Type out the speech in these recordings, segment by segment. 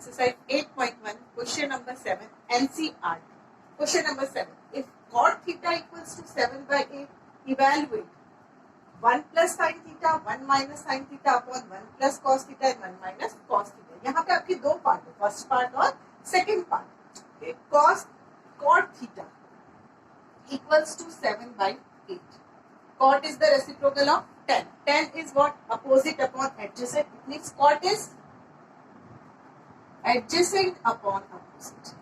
Exercise 8.1, question number 7, NCERT. Question number 7. If cot theta equals to 7 by 8, evaluate 1 plus sin theta, 1 minus sin theta upon 1 plus cos theta and 1 minus cos theta. यहाँ पे आपकी दो part है, first part और second part. Cot theta equals to 7 by 8. Cot is the reciprocal of 10. 10 is what? Opposite upon adjacent. It means cot is adjacent upon opposite.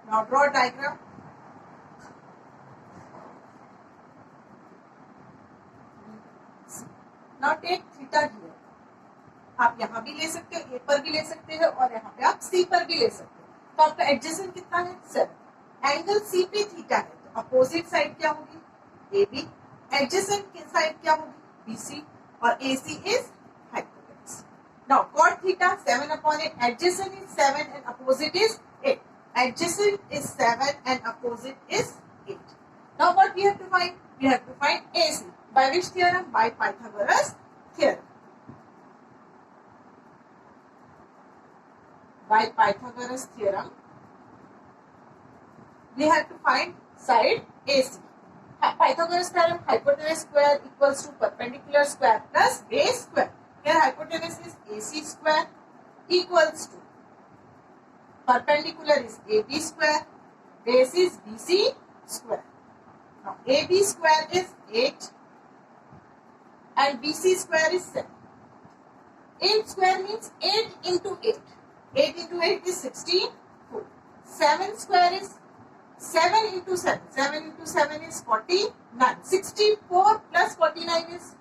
Now draw diagram. Now take theta here. आप यहाँ भी ले सकते हो, A पर भी ले सकते हो और यहाँ पे आप C पर भी ले सकते हो. तो आपका एडजेसेंट कितना है? 7. एंगल CP थीटा है, तो अपोजिट साइड क्या होगी? AB. एडजेसेंट साइड क्या होगी? BC. और AC is hypotenuse. Now cot theta 7 upon 8. Adjacent is 7 and opposite is 8. Adjacent is 7 and opposite is 8. Now what we have to find? We have to find AC. By which theorem? By Pythagoras theorem. By Pythagoras theorem, we have to find side AC. Pythagoras theorem, hypotenuse square equals to perpendicular square plus base square. Here hypotenuse is AC square equals to perpendicular is AB square, base is BC square. Now AB square is 8 and BC square is 7. 8 square means 8 into 8. 8 into 8 is 64. 7 square is 7 into 7. 7 into 7 is 49. 64 plus 49 is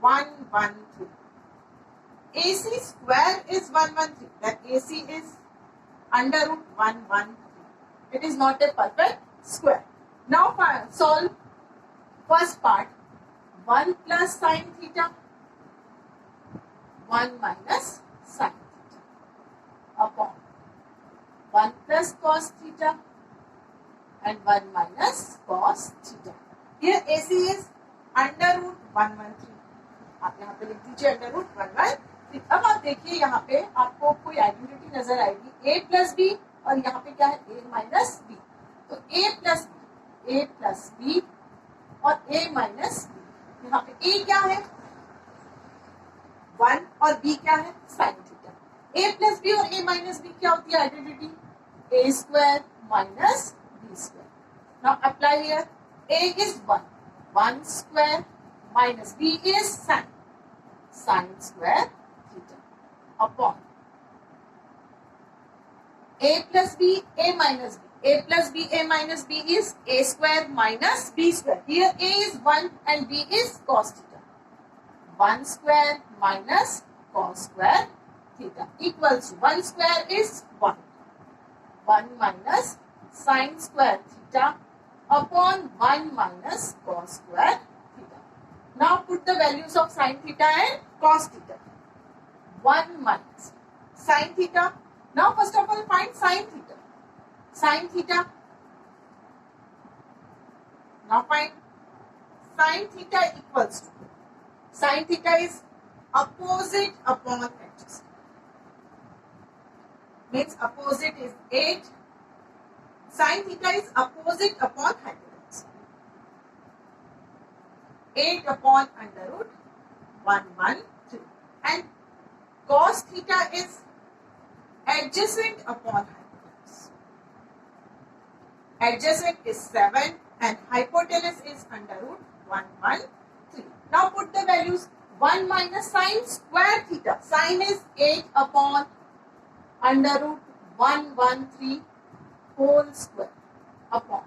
113. AC square is 113. That AC is under root 113. It is not a perfect square. Now solve first part. 1 plus sin theta, 1 minus sin theta upon 1 plus cos theta and 1 minus cos theta. Here AC is under root 113. आप यहाँ पे लिख दीजिए under root 113. अब आप देखिए यहाँ पे आपको कोई आइडेंटिटी नजर आएगी a प्लस बी और यहाँ पे क्या है a माइनस बी. तो a प्लस बी और a माइनस बी. यहाँ पे a क्या है 1 और b क्या है sin theta. a plus B और a माइनस बी क्या होती है identity? a square minus b square. Now apply here. a is 1 square minus b is sin square theta upon a plus b a minus b. a plus b a minus b is a square minus b square. Here a is 1 and b is cos theta. 1 square minus cos square theta equals 1 square is 1. 1 minus sin square theta upon 1 minus cos square theta. Now put the values of sin theta and cos theta. 1 minus sin theta. Now first of all find sin theta. Sin theta. Now find sin theta equals to. Sin theta is opposite upon adjacent. Means opposite is 8. Sin theta is opposite upon hypotenuse. 8 upon under root 113. And cos theta is adjacent upon hypotenuse. Adjacent is 7 and hypotenuse is under root 113. Now put the values. 1 minus sin square theta. Sin is 8 upon under root 113 whole square upon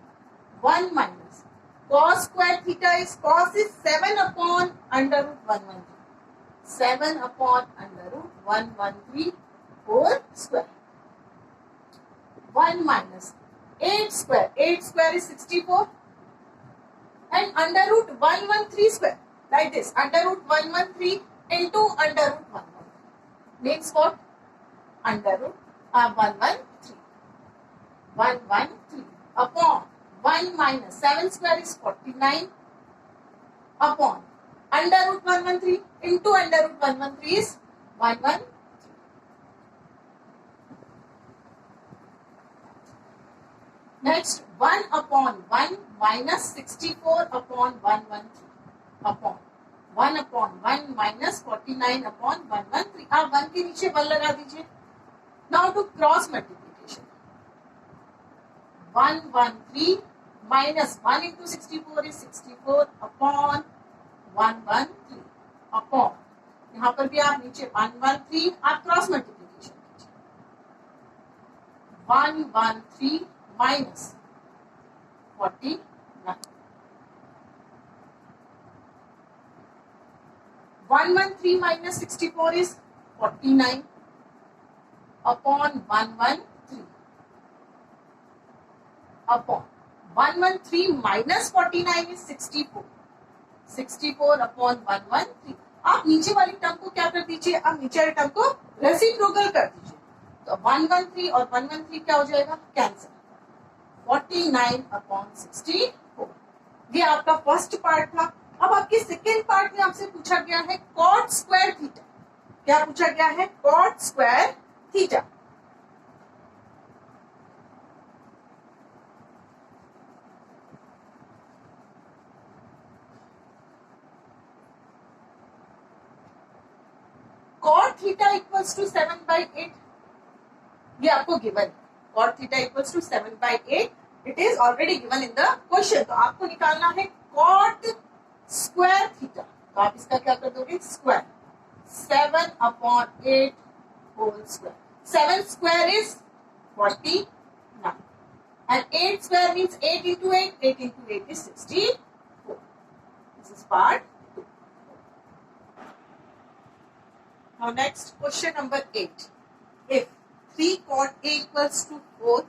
1 minus cos square theta is cos is 7 upon under root 113. 7 upon under root 113 whole square. 1 minus 8 square. 8 square is 64 and under root 113 square like this. Under root 113 into under root 113 means what? Under root 113. 113 upon 1 minus 7 square is 49 upon under root 113 into under root 113 is 113. Next, 1 upon 1 minus 64 upon 113 upon 1 upon 1 minus 49 upon 113. आप 1 के नीचे 1 लगा दीजिए. Now to cross multiplication. 113 minus 1 into 64 is 64 upon 113 upon. यहाँ पर भी आप नीचे 113 आप क्रॉस मल्टीप्लीकेशन कीजिए. 113 minus 49. 113 minus 64 is 49 upon 113 upon 113 minus 49 is 64. 64 upon 113. आप नीचे वाली टर्म को क्या कर दीजिए, आप नीचे वाली टर्म को रेसिप्रोकल कर दीजिए. तो 113 और 113 क्या हो जाएगा, कैंसिल. 49 अपॉन 64. ये आपका फर्स्ट पार्ट था. अब आपके सेकेंड पार्ट में आपसे पूछा गया है कॉट स्क्वायर थीटा. क्या पूछा गया है, cot square theta. Cot theta equals to 7/8. ये आपको गिवन है. Cot theta equals to 7/8. It is already given in the question. तो आपको निकालना है कॉट स्क्वायर थीटा. तो आप इसका क्या कर दोगे, square. 7 upon 8 whole square. 7 square is 49 and 8 square means 8 into 8. 8 into 8 is 64. This is part 2. Now next, question number 8. If 3 cot A equals to 4,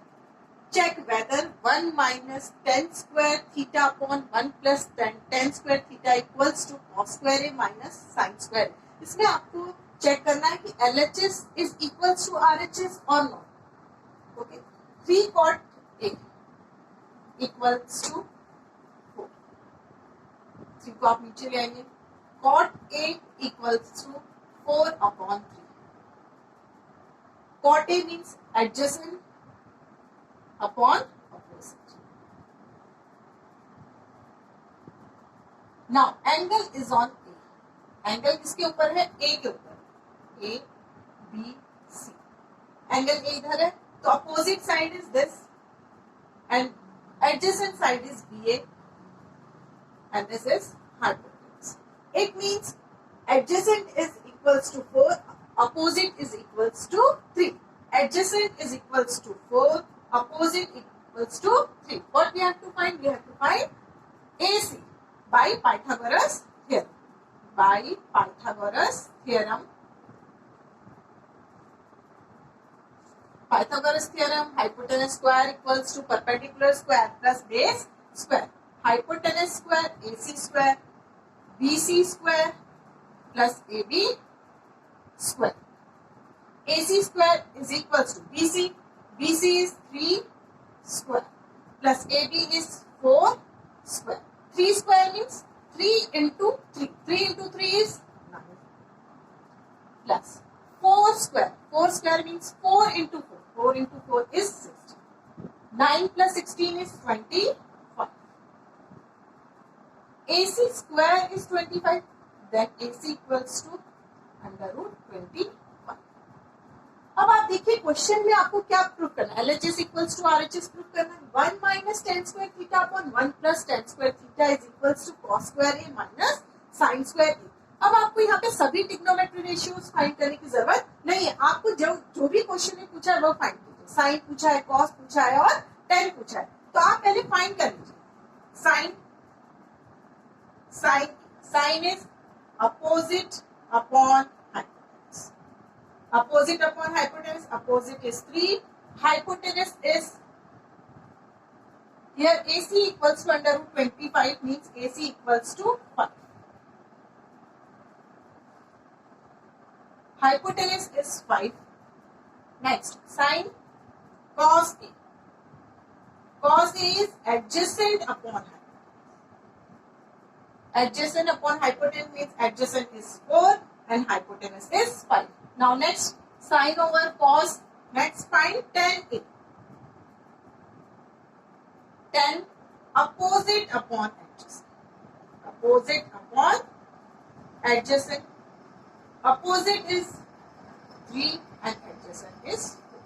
check whether 1 minus 10 square theta upon 1 plus 10 square theta equals to cos square A minus sin square A. इसमें आपको check करना है कि LHS is equals to RHS or not. Okay. 3 cot A equals to 4. 3 को आप नीचे ले आएंगे. Cot A equals to 4 upon 3. Cot A means adjacent upon opposite. Now angle is on A. Angle किसके ऊपर है, A के ऊपर. A, B, C. Angle A इधर है, तो opposite side is this and adjacent side is BA and this is hypotenuse. It means adjacent is equals to 4, opposite is equals to 3. Adjacent is equals to 4, opposite equals to 3. What we have to find? We have to find AC by Pythagoras theorem. By Pythagoras theorem. Pythagoras theorem, hypotenuse square equals to perpendicular square plus base square. Hypotenuse square AC square, BC square plus AB square. AC square is equals to BC. BC is 3 square plus AB is 4 square. 3 square means 3 into 3. 3 into 3 is 9 plus 4 square. 4 square means 4 into 4. 4 into 4 is 16. 9 plus 16 is 25. AC square is 25. Then AC equals to under root 25. अब आप देखिए question में आपको क्या prove करना है, LHS equals to RHS prove करना है. 1 minus 10 square theta upon 1 plus 10 square theta is equals to cos square A minus sine square A. अब आपको यहाँ पे सभी ट्रिग्नोमेट्री रेशियोज फाइंड करने की जरूरत नहीं है. आपको जो भी क्वेश्चन में पूछा है वो फाइंड कीजिए. साइन पूछा है, कॉस पूछा है और टेन पूछा है, तो आप पहले फाइंड कर लीजिए. Sine sine sine is opposite upon hypotenuse. Opposite upon hypotenuse. Opposite is 3. Hypotenuse is here AC equals to under root 25 means AC equals to 5. Hypotenuse is 5. Next, sin cos A. Cos A is adjacent upon hypotenuse. Adjacent upon hypotenuse means adjacent is 4 and hypotenuse is 5. Now next, sin over cos. Next, find tan A. 10 opposite upon adjacent. Opposite upon adjacent. Opposite is 3 and adjacent is 4.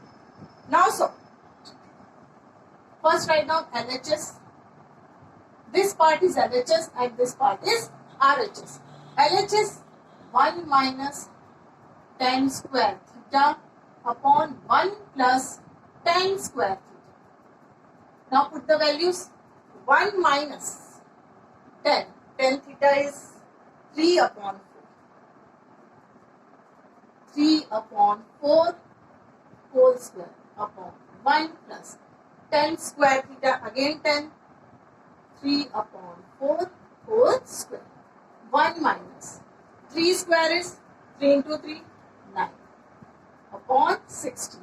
Now so, first write down LHS. This part is LHS and this part is RHS. LHS 1 minus tan square theta upon 1 plus tan square theta. Now put the values. 1 minus 10. Tan theta is 3 upon 4. 3 upon 4 whole square upon 1 plus tan square theta, again 10. 3 upon 4 whole square. 1 minus 3 square is 3 into 3, 9 upon 16.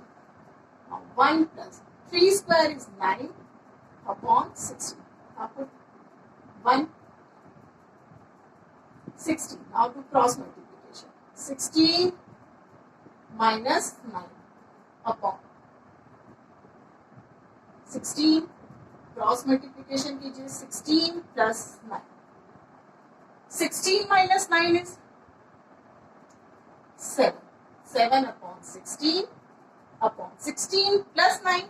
Now 1 plus 3 square is 9 upon 16. Now put 1, 16. Now do cross multiplication. 16 minus 9 upon 16. Cross multiplication कीजिए. 16 plus 9. 16 minus 9 is 7. 7 upon 16 upon 16 plus 9.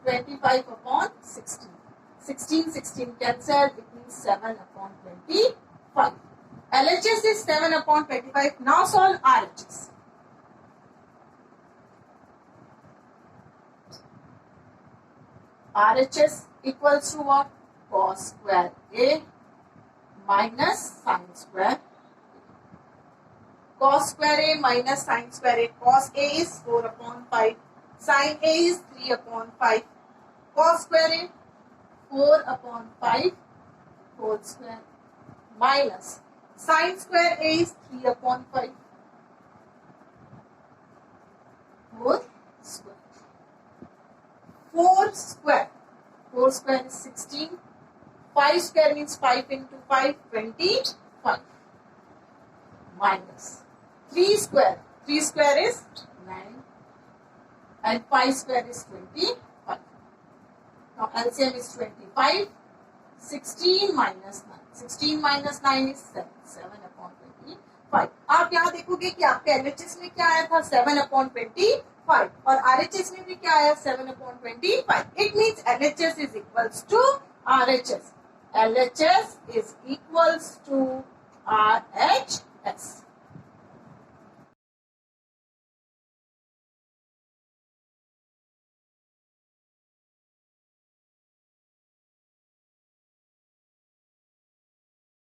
25 upon 16. 16 cancel. It means 7 upon 25. LHS is 7 upon 25. Now solve RHS. RHS equals to what? Cos square A minus sin square. Cos square A minus sin square A. Cos A is 4 upon 5. Sin A is 3 upon 5. Cos square A 4 upon 5 whole square minus sin square A is 3 upon 5 whole square. 4 square. 4 square is 16. 5 square means 5 into 5, 25. Minus 3 square. 3 square is 9. And 5 square is 25. Now LCM is 25. 16 minus 9. 16 minus 9 is 7. 7 upon 25. आप यहाँ देखोगे कि आपके LHS में क्या आया था? 7 upon 25. और RHS में भी क्या आया? 7 upon 25. It means LHS is equals to RHS. LHS is equals to RHS.